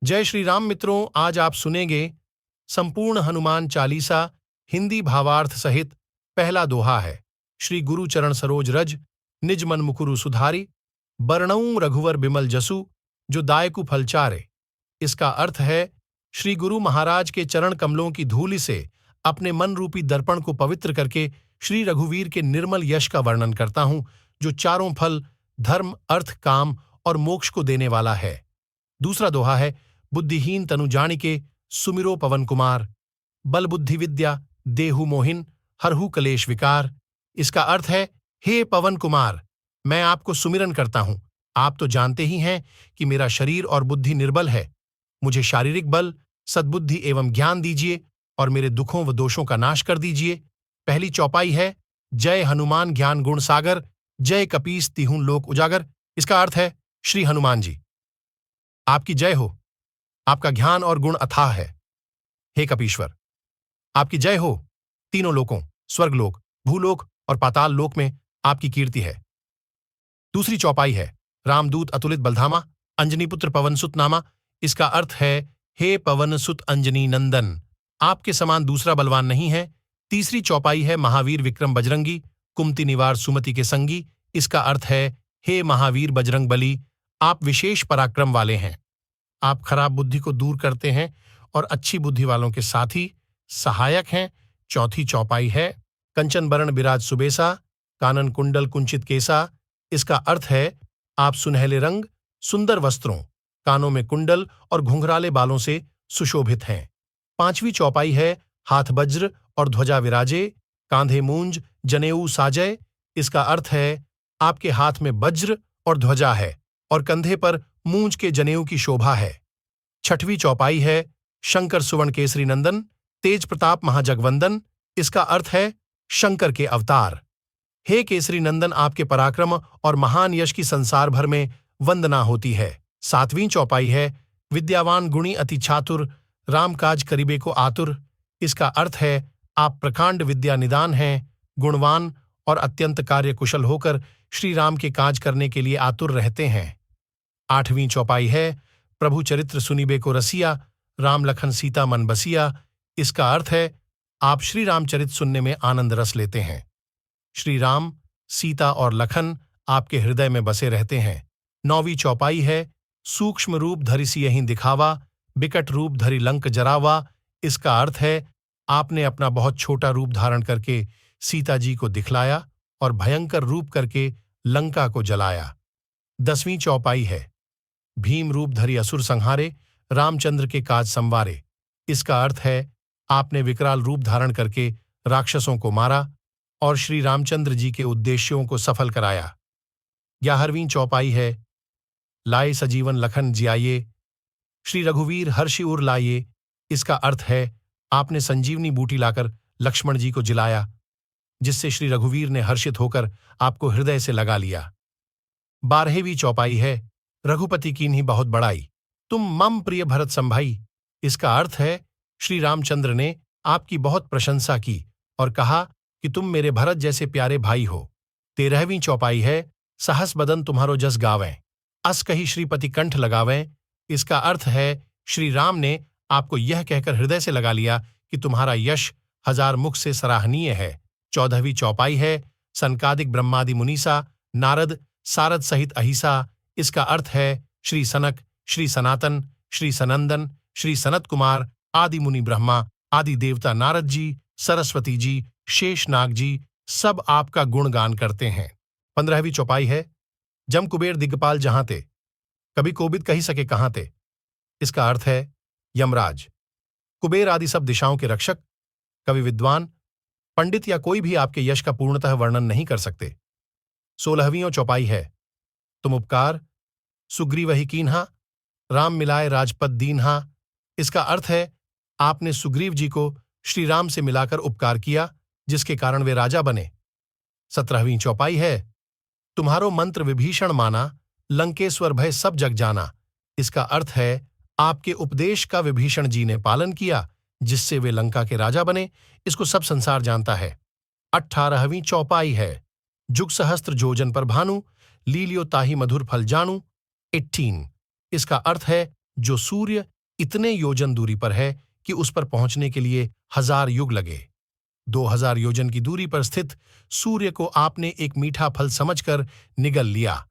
जय श्री राम मित्रों, आज आप सुनेंगे संपूर्ण हनुमान चालीसा हिंदी भावार्थ सहित। पहला दोहा है, श्री गुरु चरण सरोज रज, निज मन मुकुरु सुधारी, बरनऊं रघुवर बिमल जसु, जो दायकु फल चारे। इसका अर्थ है, श्री गुरु महाराज के चरण कमलों की धूलि से अपने मन रूपी दर्पण को पवित्र करके श्री रघुवीर के निर्मल यश का वर्णन करता हूं, जो चारों फल धर्म, अर्थ, काम और मोक्ष को देने वाला है। दूसरा दोहा है, बुद्धिहीन तनु जानिके सुमिरो पवन कुमार, बल बुद्धि विद्या देहु मोहिन, हरहु कलेश विकार। इसका अर्थ है, हे पवन कुमार, मैं आपको सुमिरन करता हूं। आप तो जानते ही हैं कि मेरा शरीर और बुद्धि निर्बल है। मुझे शारीरिक बल, सद्बुद्धि एवं ज्ञान दीजिए और मेरे दुखों व दोषों का नाश कर दीजिए। पहली चौपाई है, जय हनुमान ज्ञान गुण सागर, जय कपीस तिहुँ लोक उजागर। इसका अर्थ है, श्री हनुमान जी, आपकी जय हो। आपका ज्ञान और गुण अथाह है। हे कपीश्वर, आपकी जय हो। तीनों लोकों, स्वर्गलोक, भूलोक और पाताल लोक में आपकी कीर्ति है। दूसरी चौपाई है, रामदूत अतुलित बलधामा, अंजनी पुत्र पवन सुत नामा। इसका अर्थ है, हे पवन सुत अंजनी नंदन, आपके समान दूसरा बलवान नहीं है। तीसरी चौपाई है, महावीर विक्रम बजरंगी, कुमति निवार सुमति के संगी। इसका अर्थ है, हे महावीर बजरंग बली, आप विशेष पराक्रम वाले हैं। आप खराब बुद्धि को दूर करते हैं और अच्छी बुद्धि वालों के साथी सहायक हैं। चौथी चौपाई है, कंचन बरण बिराज सुबेसा, कानन कुंडल कुंचित केसा। इसका अर्थ है, आप सुनहले रंग, सुंदर वस्त्रों, कानों में कुंडल और घुंघराले बालों से सुशोभित हैं। पांचवी चौपाई है, हाथ वज्र और ध्वजा विराजे, कांधे मूंज जनेऊ साजय। इसका अर्थ है, आपके हाथ में वज्र और ध्वजा है और कंधे पर मूंज के जनेऊ की शोभा है। छठवीं चौपाई है, शंकर सुवर्ण केसरी नंदन, तेज प्रताप महाजगवंदन। इसका अर्थ है, शंकर के अवतार। हे केसरी नंदन, आपके पराक्रम और महान यश की संसार भर में वंदना होती है। सातवीं चौपाई है, विद्यावान गुणी अति चातुर, राम काज करिबे को आतुर। इसका अर्थ है, आप प्रकांड विद्या निदान हैं, गुणवान और अत्यंत कार्य कुशल होकर श्री राम के काज करने के लिए आतुर रहते हैं। आठवीं चौपाई है, प्रभु चरित्र सुनिबे को रसिया, राम लखन सीता मन बसिया। इसका अर्थ है, आप श्री रामचरित सुनने में आनंद रस लेते हैं। श्री राम, सीता और लखन आपके हृदय में बसे रहते हैं। नौवीं चौपाई है, सूक्ष्म रूप धरि सियहिं दिखावा, बिकट रूप धरि लंक जरावा। इसका अर्थ है, आपने अपना बहुत छोटा रूप धारण करके सीता जी को दिखलाया और भयंकर रूप करके लंका को जलाया। 10वीं चौपाई है, भीम रूप धरि असुर संहारे, रामचंद्र के काज संवारे। इसका अर्थ है, आपने विकराल रूप धारण करके राक्षसों को मारा और श्री रामचंद्र जी के उद्देश्यों को सफल कराया। 11वीं चौपाई है, लाए सजीवन लखन जियाये, श्री रघुवीर हर्षि उर लाये। इसका अर्थ है, आपने संजीवनी बूटी लाकर लक्ष्मण जी को जिलाया, जिससे श्री रघुवीर ने हर्षित होकर आपको हृदय से लगा लिया। 12वीं चौपाई है, रघुपति कीन्ही बहुत बड़ाई, तुम मम प्रिय भरत संभाई। इसका अर्थ है, श्री रामचंद्र ने आपकी बहुत प्रशंसा की और कहा कि तुम मेरे भरत जैसे प्यारे भाई हो। 13वीं चौपाई है, सहस बदन तुम्हारो जस गावें, अस कही श्रीपति कंठ लगावें। इसका अर्थ है, श्री राम ने आपको यह कहकर हृदय से लगा लिया कि तुम्हारा यश हजार मुख से सराहनीय है। 14वीं चौपाई है, सनकादिक ब्रह्मादि मुनीसा, नारद सारद सहित अहिसा। इसका अर्थ है, श्री सनक, श्री सनातन, श्री सनंदन, श्री सनत कुमार आदि मुनि ब्रह्मा, आदि देवता नारद जी, सरस्वती जी, शेषनाग जी सब आपका गुणगान करते हैं। 15वीं चौपाई है, जम कुबेर दिग्गपाल जहां ते, कभी कोबिद कही सके कहां ते। इसका अर्थ है, यमराज, कुबेर आदि सब दिशाओं के रक्षक, कवि विद्वान, पंडित या कोई भी आपके यश का पूर्णतः वर्णन नहीं कर सकते। 16वीं चौपाई है, तुम उपकार सुग्रीव ही कीन्हा, राम मिलाए राजपद दीन्हा। इसका अर्थ है, आपने सुग्रीव जी को श्री राम से मिलाकर उपकार किया, जिसके कारण वे राजा बने। 17वीं चौपाई है, तुम्हारो मंत्र विभीषण माना, लंकेश्वर भय सब जग जाना। इसका अर्थ है, आपके उपदेश का विभीषण जी ने पालन किया, जिससे वे लंका के राजा बने। इसको सब संसार जानता है। 18वीं चौपाई है, जुग सहस्त्र जोजन पर भानु, लीलियो ताहि मधुर फल जानू। 18 इसका अर्थ है, जो सूर्य इतने योजन दूरी पर है कि उस पर पहुंचने के लिए 1000 युग लगे। 2000 योजन की दूरी पर स्थित सूर्य को आपने एक मीठा फल समझकर निगल लिया।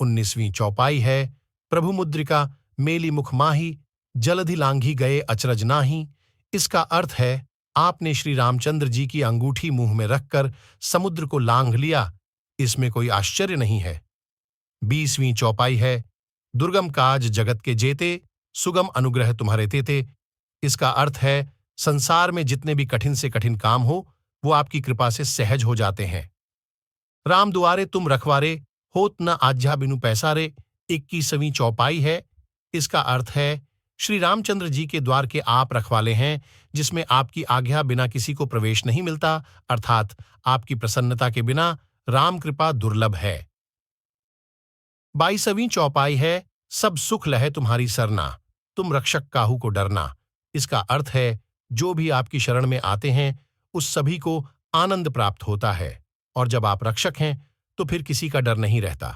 19वीं चौपाई है, प्रभु मुद्रिका मेली मुख माही, जलधि लांघी गए अचरज नाही। इसका अर्थ है, आपने श्री रामचंद्र जी की अंगूठी मुंह में रखकर समुद्र को लांघ लिया। इसमें कोई आश्चर्य नहीं है। 20वीं चौपाई है, दुर्गम काज जगत के जेते, सुगम अनुग्रह तुम्हारे तेते। इसका अर्थ है, संसार में जितने भी कठिन से कठिन काम हो, वो आपकी कृपा से सहज हो जाते हैं। राम दुआरे तुम रखवारे, होत न आज्ञा बिनु पैसारे। 21वीं चौपाई है। इसका अर्थ है, श्री रामचंद्र जी के द्वार के आप रखवाले हैं, जिसमें आपकी आज्ञा बिना किसी को प्रवेश नहीं मिलता, अर्थात आपकी प्रसन्नता के बिना राम कृपा दुर्लभ है। 22वीं चौपाई है, सब सुख लहे तुम्हारी सरना, तुम रक्षक काहू को डरना। इसका अर्थ है, जो भी आपकी शरण में आते हैं, उस सभी को आनंद प्राप्त होता है, और जब आप रक्षक हैं तो फिर किसी का डर नहीं रहता।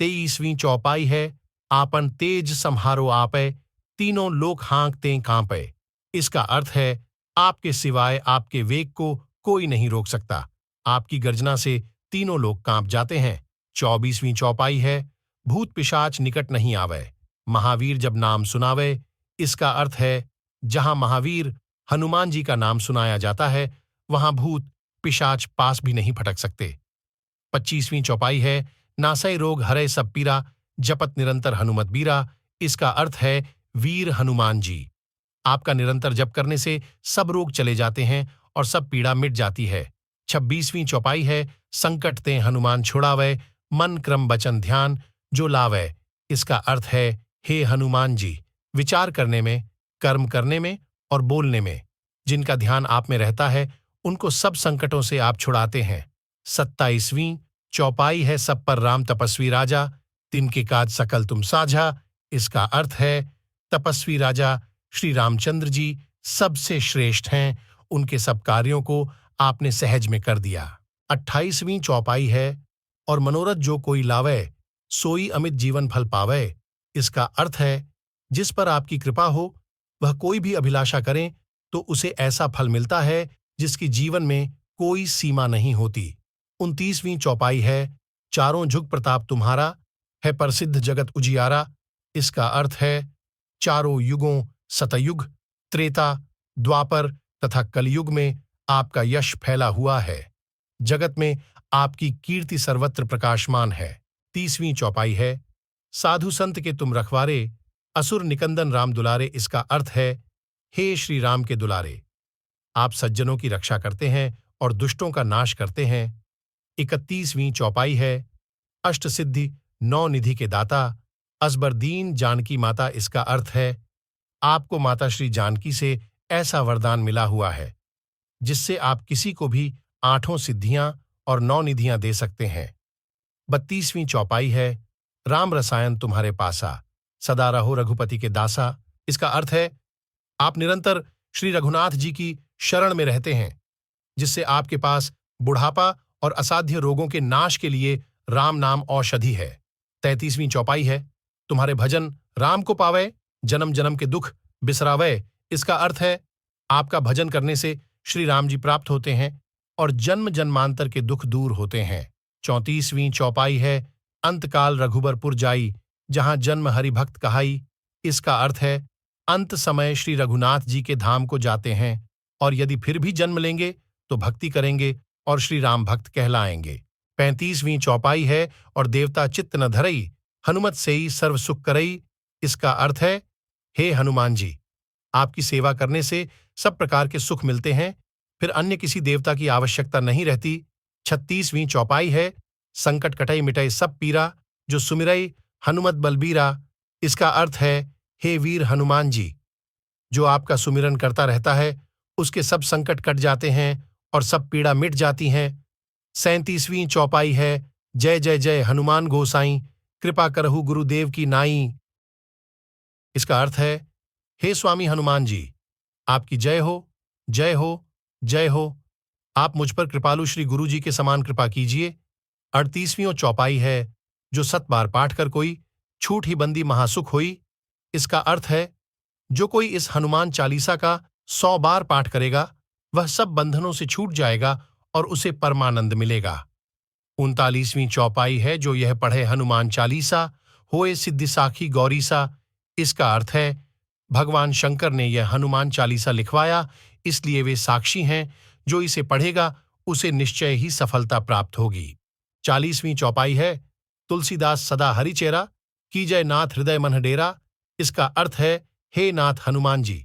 23वीं चौपाई है, आपन तेज सम्हारो आपे, तीनों लोक हाँकते कांपे। इसका अर्थ है, आपके सिवाय आपके वेग को कोई नहीं रोक सकता। आपकी गर्जना से तीनों लोग कांप जाते हैं। 24वीं चौपाई है, भूत पिशाच निकट नहीं आवे, महावीर जब नाम सुनावे। इसका अर्थ है, जहां महावीर हनुमान जी का नाम सुनाया जाता है, वहां भूत पिशाच पास भी नहीं फटक सकते। 25वीं चौपाई है, नासै रोग हरै सब पीरा, जपत निरंतर हनुमत बीरा। इसका अर्थ है, वीर हनुमान जी, आपका निरंतर जप करने से सब रोग चले जाते हैं और सब पीड़ा मिट जाती है। 26वीं चौपाई है, संकट ते हनुमान छुड़ावै, मन क्रम वचन ध्यान जो लावै। इसका अर्थ है, हे हनुमान जी, विचार करने में, कर्म करने में और बोलने में जिनका ध्यान आप में रहता है, उनको सब संकटों से आप छुड़ाते हैं। 27वीं चौपाई है, सब पर राम तपस्वी राजा, तिनके काज सकल तुम साझा। इसका अर्थ है, तपस्वी राजा श्री रामचंद्र जी सबसे श्रेष्ठ हैं, उनके सब कार्यों को आपने सहज में कर दिया। 28वीं चौपाई है, और मनोरथ जो कोई लावे, सोई अमित जीवन फल पावे। इसका अर्थ है, जिस पर आपकी कृपा हो, वह कोई भी अभिलाषा करें तो उसे ऐसा फल मिलता है जिसकी जीवन में कोई सीमा नहीं होती। 29वीं चौपाई है, चारों जुग प्रताप तुम्हारा, है प्रसिद्ध जगत उजियारा। इसका अर्थ है, चारों युगों सतयुग, त्रेता, द्वापर तथा कलयुग में आपका यश फैला हुआ है। जगत में आपकी कीर्ति सर्वत्र प्रकाशमान है। 30वीं चौपाई है, साधु संत के तुम रखवारे, असुर निकंदन राम दुलारे। इसका अर्थ है, हे श्री राम के दुलारे, आप सज्जनों की रक्षा करते हैं और दुष्टों का नाश करते हैं। 31वीं चौपाई है, अष्ट सिद्धि 9 निधि के दाता, असबर दीन जानकी माता। इसका अर्थ है, आपको माता श्री जानकी से ऐसा वरदान मिला हुआ है जिससे आप किसी को भी 8 सिद्धियां और 9 निधियां दे सकते हैं। 32वीं चौपाई है, राम रसायन तुम्हारे पासा, सदा रहो रघुपति के दासा। इसका अर्थ है, आप निरंतर श्री रघुनाथ जी की शरण में रहते हैं, जिससे आपके पास बुढ़ापा और असाध्य रोगों के नाश के लिए राम नाम औषधि है। 33वीं चौपाई है, तुम्हारे भजन राम को पावे, जन्म जन्म के दुख बिसरावे। इसका अर्थ है, आपका भजन करने से श्री राम जी प्राप्त होते हैं और जन्म जन्मांतर के दुख दूर होते हैं। 34वीं चौपाई है, अंतकाल रघुबरपुर जाई, जहां जन्म हरि भक्त कहाई। इसका अर्थ है, अंत समय श्री रघुनाथ जी के धाम को जाते हैं और यदि फिर भी जन्म लेंगे तो भक्ति करेंगे और श्री राम भक्त कहलाएंगे। 35वीं चौपाई है, और देवता चित्त न धरई, हनुमत सेई सर्व सुख करई। इसका अर्थ है, हे हनुमान जी, आपकी सेवा करने से सब प्रकार के सुख मिलते हैं, फिर अन्य किसी देवता की आवश्यकता नहीं रहती। 36वीं चौपाई है, संकट कटई मिटई सब पीरा, जो सुमिरई हनुमत बलबीरा। इसका अर्थ है, हे वीर हनुमान जी, जो आपका सुमिरन करता रहता है, उसके सब संकट कट जाते हैं और सब पीड़ा मिट जाती हैं। 37वीं चौपाई है, जय जय जय हनुमान गोसाई, कृपा करहु गुरुदेव की नाई। इसका अर्थ है, हे स्वामी हनुमान जी, आपकी जय हो, जय हो, जय हो। आप मुझ पर कृपालु श्री गुरु जी के समान कृपा कीजिए। 38वीं चौपाई है, जो 7 बार पाठ कर कोई, छूट ही बंदी महासुख होई। इसका अर्थ है, जो कोई इस हनुमान चालीसा का 100 बार पाठ करेगा वह सब बंधनों से छूट जाएगा और उसे परमानंद मिलेगा। 39वीं चौपाई है, जो यह पढ़े हनुमान चालीसा होए सिद्धि साखी गौरीसा। इसका अर्थ है भगवान शंकर ने यह हनुमान चालीसा लिखवाया, इसलिए वे साक्षी हैं, जो इसे पढ़ेगा उसे निश्चय ही सफलता प्राप्त होगी। 40वीं चौपाई है, तुलसीदास सदा हरिचेरा कीजय नाथ हृदय मन डेरा। इसका अर्थ है, हे नाथ हनुमान जी,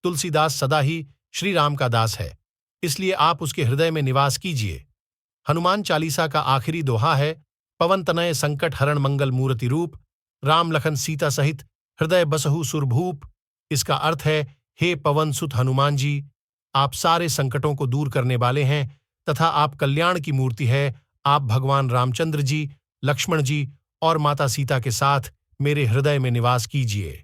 तुलसीदास सदा ही श्री राम का दास है, इसलिए आप उसके हृदय में निवास कीजिए। हनुमान चालीसा का आखिरी दोहा है, पवन तनय संकट हरण मंगल मूर्ति रूप, राम लखन सीता सहित हृदय बसहु सुरभूप। इसका अर्थ है, हे पवन सुत हनुमान जी, आप सारे संकटों को दूर करने वाले हैं तथा आप कल्याण की मूर्ति है। आप भगवान रामचंद्र जी, लक्ष्मण जी और माता सीता के साथ मेरे हृदय में निवास कीजिए।